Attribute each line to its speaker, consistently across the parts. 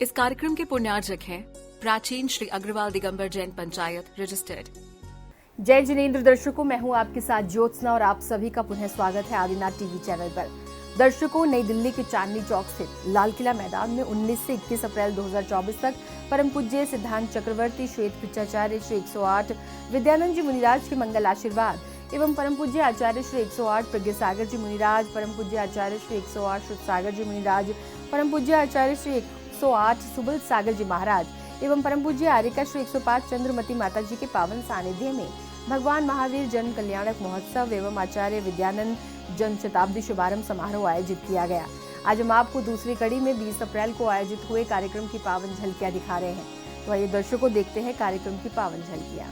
Speaker 1: इस कार्यक्रम के पुण्यार्जक हैं प्राचीन श्री अग्रवाल दिगंबर जैन पंचायत रजिस्टर्ड।
Speaker 2: जय जिनेंद्र दर्शकों, मैं हूं आपके साथ ज्योत्सना और आप सभी का पुनः स्वागत है आदिनाथ टीवी चैनल पर। दर्शकों, नई दिल्ली के चांदनी चौक स्थित लाल किला मैदान में 19 से 21 अप्रैल 2024 तक परम पूज्य सिद्धांत चक्रवर्ती श्वेत पिचाचार्य श्री 108 विद्यानंद जी मुनिराज के मंगल आशीर्वाद एवं परम पूज्य आचार्य श्री 108 प्रज्ञा सागर जी मुनिराज, परम पूज्य आचार्य श्री 108 श्रुत सागर जी मुनिराज, परम पूज्य आचार्य श्री 108 सुबल सागर जी महाराज एवं परम पूज्य आर्यका श्री 105 चंद्रमती माता जी के पावन सानिध्य में भगवान महावीर जन्म कल्याणक महोत्सव एवं आचार्य विद्यानंद जन्म शताब्दी शुभारंभ समारोह आयोजित किया गया। आज हम आपको दूसरी कड़ी में 20 अप्रैल को आयोजित हुए कार्यक्रम की पावन झलकियां दिखा रहे हैं। तो आइए दर्शकों देखते हैं कार्यक्रम की पावन झलकियां।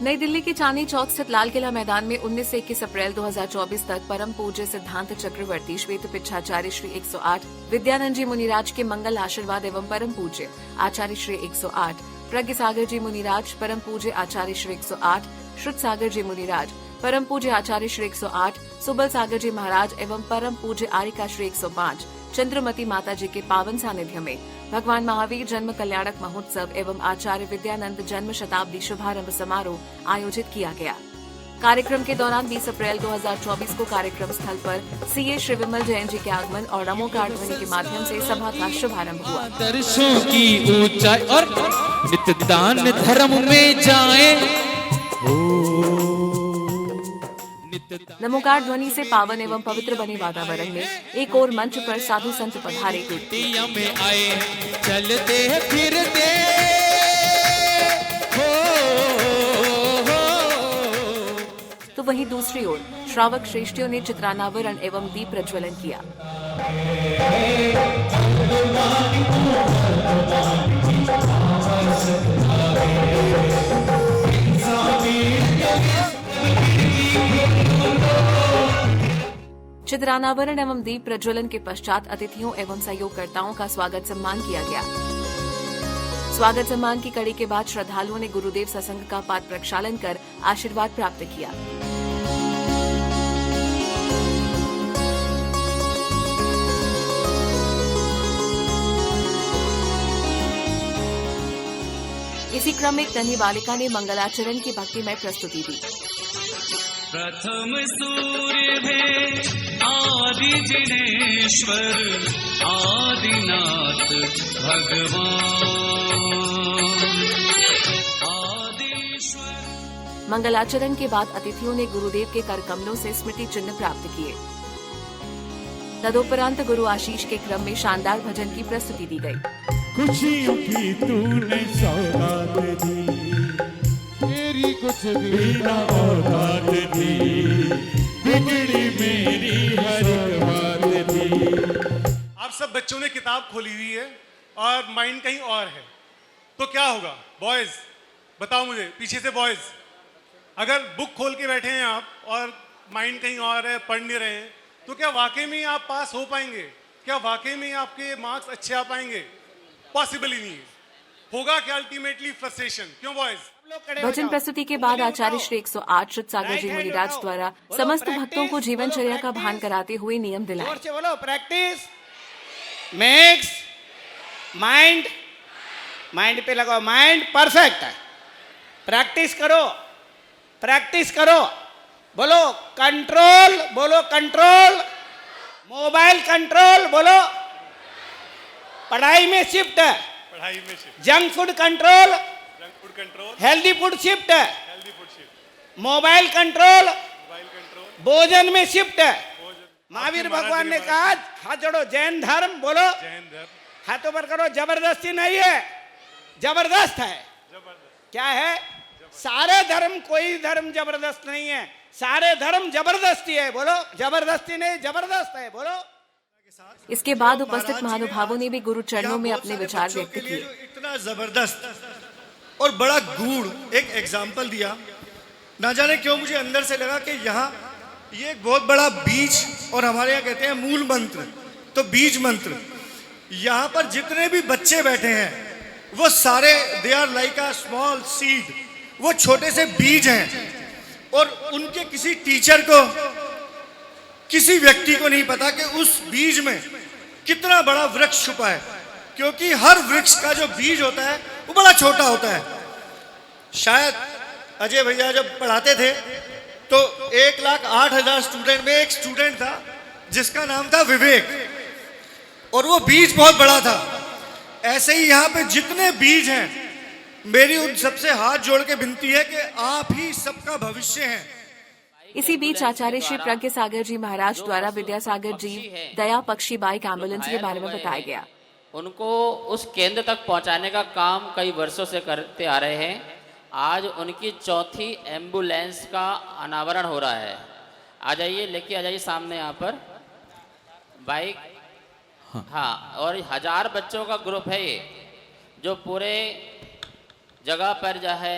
Speaker 1: नई दिल्ली के चांदनी चौक स्थित लाल किला मैदान में 19 से 21 अप्रैल 2024 तक परम पूज्य सिद्धांत चक्रवर्ती श्वेत पिच्छाचार्य श्री 108 विद्यानंद जी मुनिराज के मंगल आशीर्वाद एवं परम पूज्य आचार्य श्री 108 प्रज्ञा सागर जी मुनिराज, परम पूज्य आचार्य श्री 108 श्रुत सागर जी मुनिराज, परम पूज्य आचार्य श्री 108 सुबल सागर जी महाराज एवं परम पूज्य आर्यका श्री 105 चंद्रमती माता जी के पावन सानिध्य में भगवान महावीर जन्म कल्याणक महोत्सव एवं आचार्य विद्यानंद जन्म शताब्दी शुभारंभ समारोह आयोजित किया गया। कार्यक्रम के दौरान 20 अप्रैल 2024 को कार्यक्रम स्थल पर सीए श्री विमल जैन जी के आगमन और नमो कार्ड ध्वनि के माध्यम से सभा का शुभारंभ हुआ।
Speaker 3: दर्शों की ऊंचाई और नित्य दान धर्म में जाए।
Speaker 1: नमोकार ध्वनि से पावन एवं पवित्र बने वातावरण में एक और मंच पर साधु संत पधारे
Speaker 3: में आए चलते फिरते
Speaker 1: तो वहीं दूसरी ओर श्रावक श्रेष्ठियों ने चित्रानावरण एवं दीप प्रज्वलन किया। चित्रानावरण एवं दीप प्रज्वलन के पश्चात अतिथियों एवं सहयोगकर्ताओं का स्वागत सम्मान किया गया। स्वागत सम्मान की कड़ी के बाद श्रद्धालुओं ने गुरुदेव सत्संग का पाठ प्रक्षालन कर आशीर्वाद प्राप्त किया। इसी क्रम में एक नन्ही बालिका ने मंगलाचरण की भक्तिमय प्रस्तुति दी।
Speaker 4: प्रथम सूर्य है आदि जिनेश्वर आदिनाथ भगवान आदिश्वर।
Speaker 1: मंगलाचरण के बाद अतिथियों ने गुरुदेव के कर कमलों से स्मृति चिन्ह प्राप्त किए। तदुपरांत गुरु आशीष के क्रम में शानदार भजन की प्रस्तुति दी गई।
Speaker 5: खुशियों की तूने सौगात दी, मेरी कुछ भी ना औकात दी, बिगड़ी मेरी हर बात दी।
Speaker 6: आप सब बच्चों ने किताब खोली हुई है और माइंड कहीं और है, तो क्या होगा? बॉयज बताओ मुझे, पीछे से बॉयज, अगर बुक खोल के बैठे हैं आप और माइंड कहीं और है, पढ़ नहीं रहे हैं, तो क्या वाकई में आप पास हो पाएंगे? क्या वाकई में आपके मार्क्स अच्छे आ पाएंगे? पॉसिबल ही नहीं है। होगा क्या अल्टीमेटली? फ्रस्ट्रेशन। क्यों बॉयज?
Speaker 1: भजन प्रस्तुति के बाद आचार्य श्री 108 श्रुत सागर जी मुनिराज द्वारा समस्त भक्तों को जीवनचर्या का भान कराते हुए नियम दिलाए।
Speaker 7: बोलो, प्रैक्टिस मेक्स माइंड, माइंड पे लगाओ, माइंड परफेक्ट है। प्रैक्टिस करो, प्रैक्टिस करो। बोलो कंट्रोल, बोलो कंट्रोल, मोबाइल कंट्रोल, बोलो पढ़ाई में शिफ्ट है,
Speaker 6: पढ़ाई में shift,
Speaker 7: junk food control,
Speaker 6: junk food control,
Speaker 7: healthy food shift है,
Speaker 6: healthy food shift,
Speaker 7: mobile control,
Speaker 6: mobile control,
Speaker 7: भोजन में शिफ्ट है। महावीर भगवान ने कहा हाथ जोड़ो, जैन धर्म, बोलो
Speaker 6: जैन धर्म,
Speaker 7: हाथों पर करो। जबरदस्ती नहीं है, जबरदस्त है।
Speaker 6: जबरदस्त
Speaker 7: क्या है? सारे धर्म, कोई धर्म जबरदस्त नहीं है, सारे धर्म जबरदस्ती है। बोलो जबरदस्ती नहीं, जबरदस्त है। बोलो।
Speaker 1: इसके बाद उपस्थित महानुभावों ने भी गुरु चरणों में अपने विचार व्यक्त किए।
Speaker 8: इतना जबरदस्त और बड़ा गूढ़ एक एग्जाम्पल दिया, ना जाने क्यों मुझे अंदर से लगा कि यहाँ ये एक बहुत बड़ा बीज, और हमारे यहाँ कहते हैं मूल मंत्र, तो बीज मंत्र। यहाँ पर जितने भी बच्चे बैठे हैं वो सारे they are like a small seed, वो छोटे से बीज हैं, और उनके किसी टीचर को, किसी व्यक्ति को नहीं पता कि उस बीज में कितना बड़ा वृक्ष छुपा है, क्योंकि हर वृक्ष का जो बीज होता है वो बड़ा छोटा होता है। शायद अजय भैया जब पढ़ाते थे तो 1,08,000 स्टूडेंट में एक स्टूडेंट था जिसका नाम था विवेक, और वो बीज बहुत बड़ा था। ऐसे ही यहाँ पे जितने बीज हैं, मेरी उन सबसे हाथ जोड़ के विनती है कि आप ही सबका भविष्य हैं।
Speaker 1: इसी बीच आचार्य श्री प्रज्ञ सागर जी महाराज द्वारा विद्यासागर जी दया पक्षी बाइक एम्बुलेंस के बारे में बताया गया।
Speaker 9: उनको उस केंद्र तक पहुंचाने का काम कई वर्षों से करते आ रहे हैं। आज उनकी चौथी एम्बुलेंस का अनावरण हो रहा है। आ जाइए, लेके आ जाइए सामने यहाँ पर बाइक। हाँ, और 1000 बच्चों का ग्रुप है ये, जो पूरे जगह पर जो है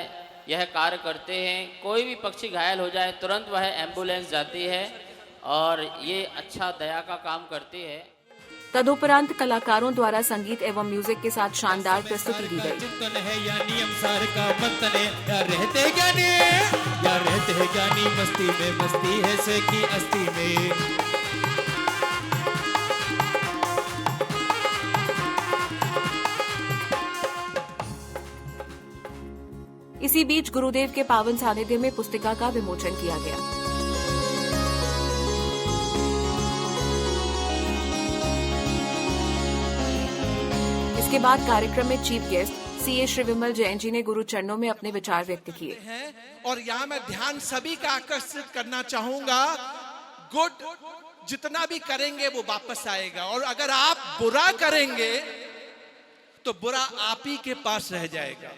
Speaker 9: यह कार्य करते हैं। कोई भी पक्षी घायल हो जाए तुरंत वह एम्बुलेंस जाती है और ये अच्छा दया का काम करती है।
Speaker 1: तदुपरांत कलाकारों द्वारा संगीत एवं म्यूजिक के साथ शानदार प्रस्तुति दी गई।
Speaker 3: चिंतन है या नियम सार का मंथन है, या रहते ज्ञानी या रहते हैं ज्ञानी मस्ती में, मस्ती है से की अस्थि में।
Speaker 1: इसी बीच गुरुदेव के पावन सानिध्य में पुस्तिका का विमोचन किया गया। इसके बाद कार्यक्रम में चीफ गेस्ट सीए श्री विमल जैन जी ने गुरु चरणों में अपने विचार व्यक्त किए।
Speaker 10: और यहाँ मैं ध्यान सभी का आकर्षित करना चाहूंगा, गुड जितना भी करेंगे वो वापस आएगा, और अगर आप बुरा करेंगे तो बुरा आप ही के पास रह जाएगा।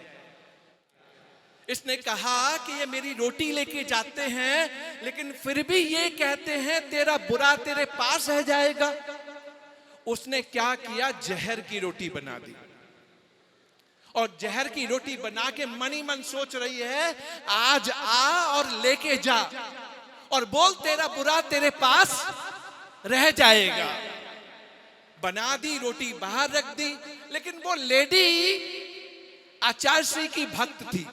Speaker 10: इसने कहा कि ये मेरी रोटी लेके जाते हैं लेकिन फिर भी ये कहते हैं तेरा बुरा तेरे पास रह जाएगा। उसने क्या किया, जहर की रोटी बना दी, और जहर की रोटी बना के मन ही मन सोच रही है आज आ और लेके जा और बोल तेरा बुरा तेरे पास रह जाएगा। बना दी, रोटी बाहर रख दी, लेकिन वो लेडी आचार्य श्री की भक्त थी,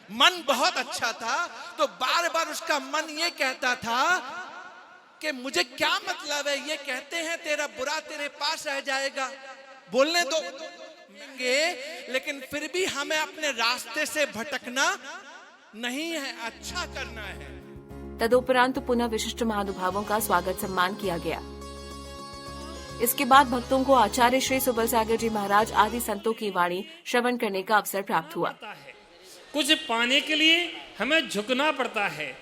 Speaker 10: मन बहुत अच्छा था, तो बार बार उसका मन ये कहता था कि मुझे क्या मतलब है, ये कहते हैं तेरा बुरा तेरे पास रह जाएगा, बोलने दो, लेकिन फिर भी हमें अपने रास्ते से भटकना नहीं है, अच्छा करना है।
Speaker 1: तदुपरांत पुनः विशिष्ट महानुभावों का स्वागत सम्मान किया गया। इसके बाद भक्तों को आचार्य श्री सुबल सागर जी महाराज आदि संतों की वाणी श्रवण करने का अवसर प्राप्त हुआ।
Speaker 11: कुछ पाने के लिए हमें झुकना पड़ता है।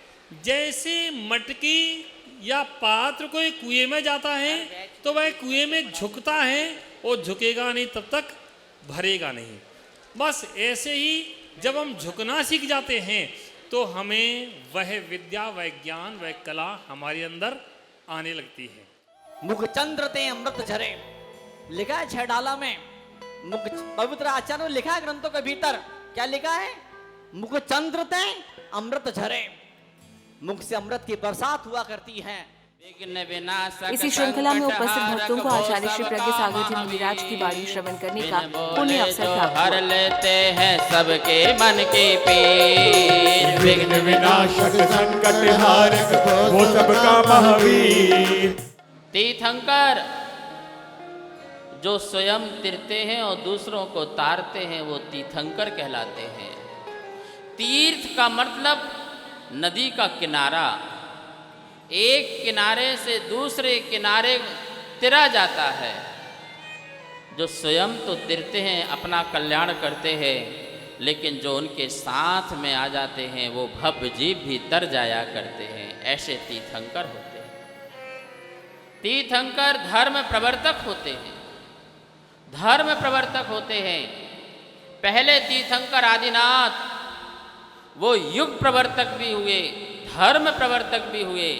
Speaker 11: जैसे मटकी या पात्र कोई कुएं में जाता है तो वह कुएं में झुकता है और झुकेगा नहीं तब तक भरेगा नहीं। बस ऐसे ही जब हम झुकना सीख जाते हैं तो हमें वह विद्या, वह ज्ञान, वह कला हमारे अंदर आने लगती है।
Speaker 12: मुख चंद्र ते अमृत झरे, लिखा है 6 डाला में। मुख पवित्र आचार्य ने लिखा है ग्रंथों के भीतर, क्या लिखा है, मुख चंद्र ते अमृत झरे, मुख से अमृत की बरसात हुआ करती है।
Speaker 1: इसी श्रृंखला में उपस्थित भक्तों को आचार्य श्री प्रज्ञ सागर जी मुनिराज की वाणी श्रवण करने का पुण्य अवसर प्राप्त
Speaker 9: हर लेते हैं सबके मन की पीर,
Speaker 5: विघ्न विनाशक संकट हारक वो सबका महावीर।
Speaker 9: तीर्थंकर जो स्वयं तिरते हैं और दूसरों को तारते हैं वो तीर्थंकर कहलाते हैं। तीर्थ का मतलब नदी का किनारा, एक किनारे से दूसरे किनारे तिरा जाता है। जो स्वयं तो तिरते हैं, अपना कल्याण करते हैं, लेकिन जो उनके साथ में आ जाते हैं वो भव जीव भी तर जाया करते हैं। ऐसे तीर्थंकर होते हैं। तीर्थंकर धर्म प्रवर्तक होते हैं, धर्म प्रवर्तक होते हैं। पहले तीर्थंकर आदिनाथ वो युग प्रवर्तक भी हुए, धर्म प्रवर्तक भी हुए,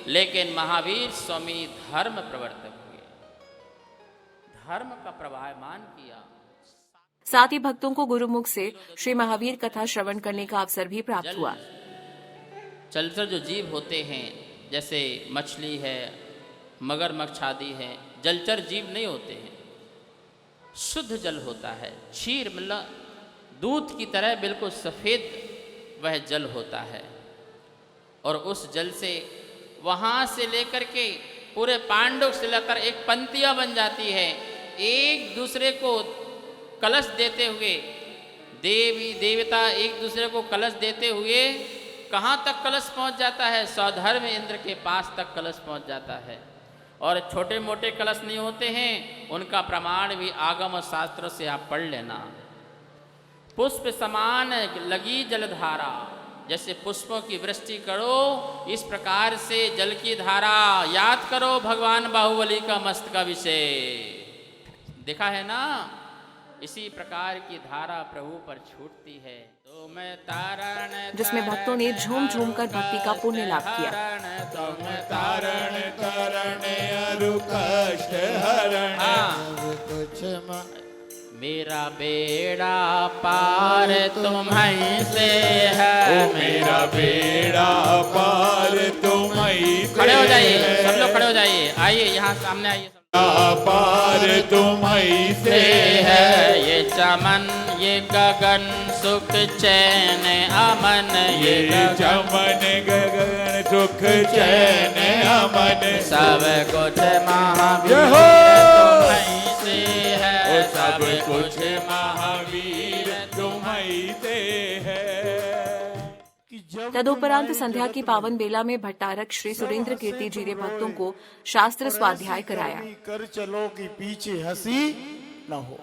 Speaker 9: लेकिन महावीर स्वामी धर्म प्रवर्तक हुए, धर्म का प्रवाहमान किया।
Speaker 1: साथ ही भक्तों को गुरुमुख से श्री महावीर कथा श्रवण करने का अवसर भी प्राप्त हुआ।
Speaker 9: चलचर जो जीव होते हैं, जैसे मछली है, मगरमच्छ आदि है, जलचर जीव नहीं होते हैं। शुद्ध जल होता है, क्षीर मतलब दूध की तरह बिल्कुल सफ़ेद वह जल होता है, और उस जल से वहाँ से लेकर के पूरे पांडव से लेकर एक पंक्तियाँ बन जाती है एक दूसरे को कलश देते हुए, देवी देवता एक दूसरे को कलश देते हुए कहाँ तक कलश पहुँच जाता है? सौधर्म इंद्र के पास तक कलश पहुँच जाता है। और छोटे मोटे कलश नहीं होते हैं, उनका प्रमाण भी आगम और शास्त्रों से आप पढ़ लेना। पुष्प समान लगी जलधारा, जैसे पुष्पों की वृष्टि करो, इस प्रकार से जल की धारा। याद करो भगवान बाहुबली का मस्त का विषय, देखा है ना? इसी प्रकार की धारा प्रभु पर छूटती है। तो मैं तारण,
Speaker 1: जिसमें भक्तों ने झूम झूम कर भक्ति का पुण्य लाभ किया।
Speaker 5: तुम तारण तारण अरु कष्ट हरण कुछ
Speaker 9: मेरा बेड़ा पार तुम्हीं से है,
Speaker 5: मेरा बेड़ा पार तुम्हीं से।
Speaker 9: खड़े हो जाइए, सब लोग खड़े हो जाइए, आइए यहाँ सामने आइए।
Speaker 5: पार तुम्हीं से
Speaker 9: है ये चमन ये गगन सुख चैन अमन,
Speaker 5: ये चमन गगन सुख चैन अमन,
Speaker 9: सब कुछ महावीर तुम्हीं से है,
Speaker 5: सब कुछ महावीर तुम्हीं से है।
Speaker 1: तदुपरांत संध्या की पावन बेला में भट्टारक श्री सुरेंद्र कीर्ति जी ने भक्तों को शास्त्र स्वाध्याय कराया।
Speaker 13: कर चलो कि पीछे हंसी न हो।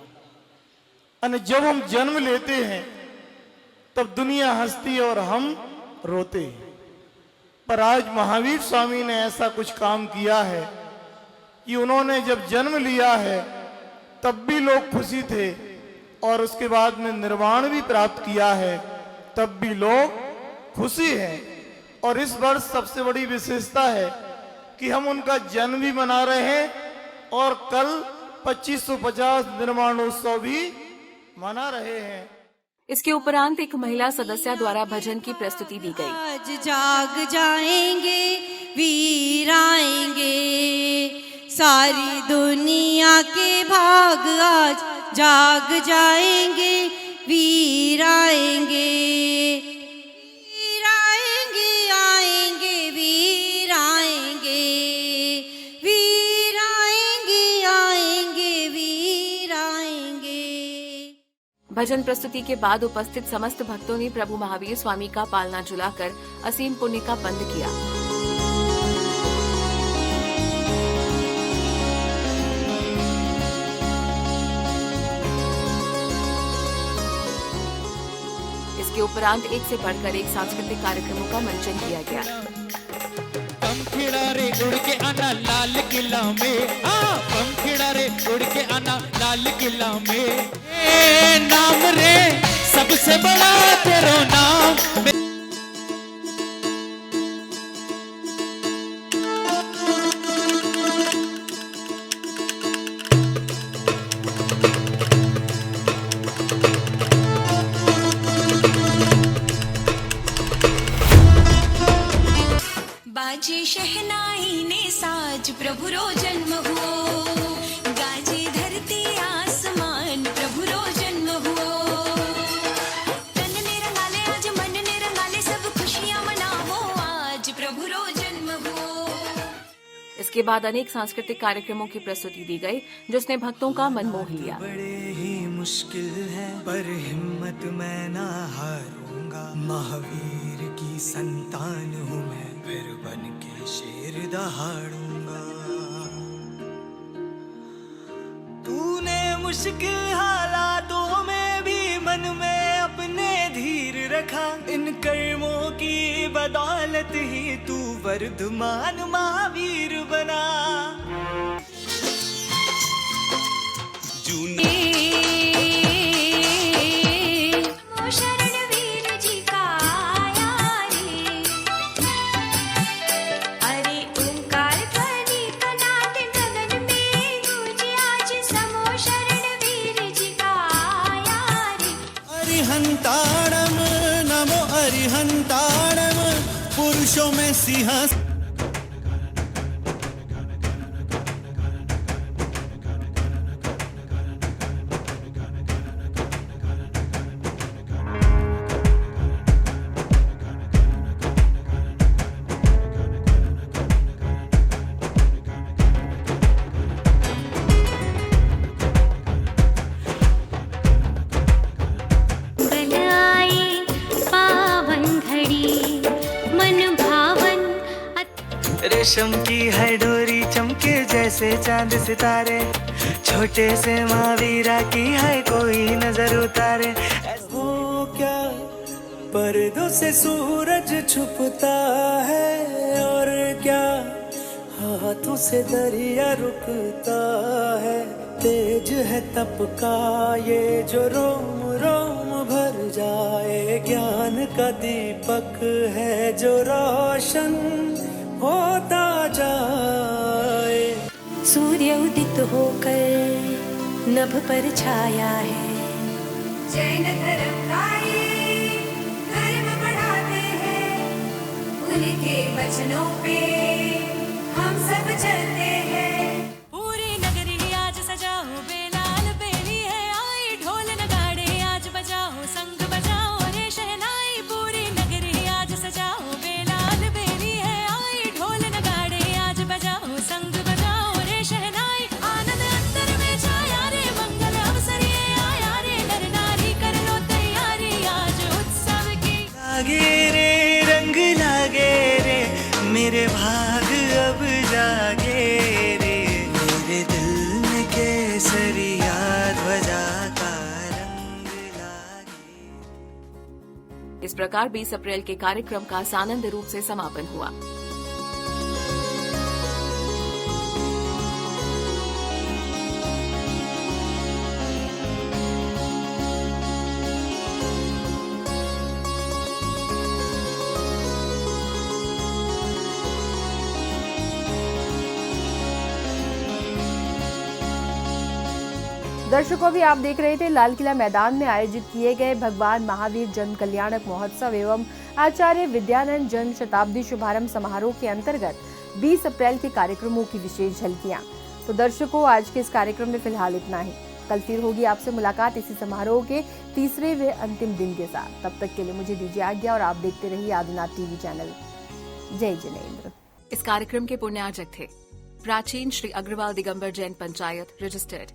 Speaker 13: अने जब हम जन्म लेते हैं तब दुनिया हंसती और हम रोते हैं, पर आज महावीर स्वामी ने ऐसा कुछ काम किया है कि उन्होंने जब जन्म लिया है तब भी लोग खुशी थे, और उसके बाद में निर्वाण भी प्राप्त किया है तब भी लोग खुशी है। और इस वर्ष सबसे बड़ी विशेषता है कि हम उनका जन्म भी मना रहे हैं और कल 2550 निर्माणोत्सव भी मना रहे हैं।
Speaker 1: इसके उपरांत एक महिला सदस्य द्वारा भजन की प्रस्तुति दी गई।
Speaker 14: आज जाग जाएंगे वीर आएंगे, सारी दुनिया के भाग आज जाग जाएंगे वीर आएंगे,
Speaker 1: भजन प्रस्तुति के बाद उपस्थित समस्त भक्तों ने प्रभु महावीर स्वामी का पालना झुलाकर असीम पुण्य का बंद किया। इसके उपरांत एक से बढ़कर एक सांस्कृतिक कार्यक्रमों का मंचन किया गया।
Speaker 3: पंखिड़ा रे उड़ के आना लाल किला में, पंखिड़ा रे उड़ के आना लाल किला में, नाम रे सबसे बड़ा तेरा नाम।
Speaker 14: बाजे शहनाई ने साज प्रभु रो जन्म हुओ, गाजे धरती आसमान प्रभु रो जन्म हुओ, तन ने रंगाले आज मन ने रंगाले सब खुशियां मनावो आज प्रभु रो जन्म हुओ।
Speaker 1: इसके बाद अनेक सांस्कृतिक कार्यक्रमों की प्रस्तुति दी गई, जिसने भक्तों का मन मोह लिया।
Speaker 15: बड़े ही मुश्किल है पर हिम्मत मैं ना हारूंगा, महावीर की संतान हूँ मैं, फिर बन के शेर दहाड़ूंगा। तूने मुश्किल हालातों में भी मन में अपने धीर रखा, इन कर्मों की बदौलत ही तू वर्धमान महावीर बना। अरिहंताणम नमो अरिहंताणम, पुरुषों में सिंहासन। रेशम की है डोरी चमके जैसे चांद सितारे, छोटे से महावीरा की है कोई नजर उतारे। हो क्या पर्दों से सूरज छुपता है, और क्या हाथों से दरिया रुकता है। तेज है तप का ये जो रोम रोम भर जाए, ज्ञान का दीपक है जो रोशन होता जाए।
Speaker 14: सूर्य उदित होकर नभ पर छाया है, जैन धर्म का ये धर्म बढ़ाते हैं, उनके वचनों पे हम सब चलते हैं। पूरी नगरी आज सजाओ, बेलाल बेली है आई, ढोल नगाड़े आज बजाओ, संग बजाओ रे शहनाई। पूरी नगरी आज सजाओ, बेलाल बेली है आई, ढोल नगाड़े आज बजाओ, संग बजाओ रे शहनाई। आनंद अंतर में छाया रे, मंगल अवसर ये आया रे, नर नारी कर लो तैयारी आज उत्सव की।
Speaker 15: लागे रे रंग लागे रे, मेरे भाग अब जागे रे, मेरे दिल में केसरिया ध्वजा का रंग लागे।
Speaker 1: इस प्रकार 20 अप्रैल के कार्यक्रम का सानंद रूप से समापन हुआ।
Speaker 2: दर्शकों, भी आप देख रहे थे लाल किला मैदान में आयोजित किए गए भगवान महावीर जन कल्याणक महोत्सव एवं आचार्य विद्यानंद जन्म शताब्दी शुभारंभ समारोह के अंतर्गत 20 अप्रैल के कार्यक्रमों की विशेष झलकियां। तो दर्शकों, आज के इस कार्यक्रम में फिलहाल इतना ही। कल फिर होगी आपसे मुलाकात इसी समारोह के तीसरे व अंतिम दिन के साथ। तब तक के लिए मुझे दीजिए आज्ञा और आप देखते रहिए आदिनाथ टीवी चैनल। जय जिनेंद्र।
Speaker 1: इस कार्यक्रम के पुण्यार्जक थे प्राचीन श्री अग्रवाल दिगंबर जैन पंचायत रजिस्टर्ड।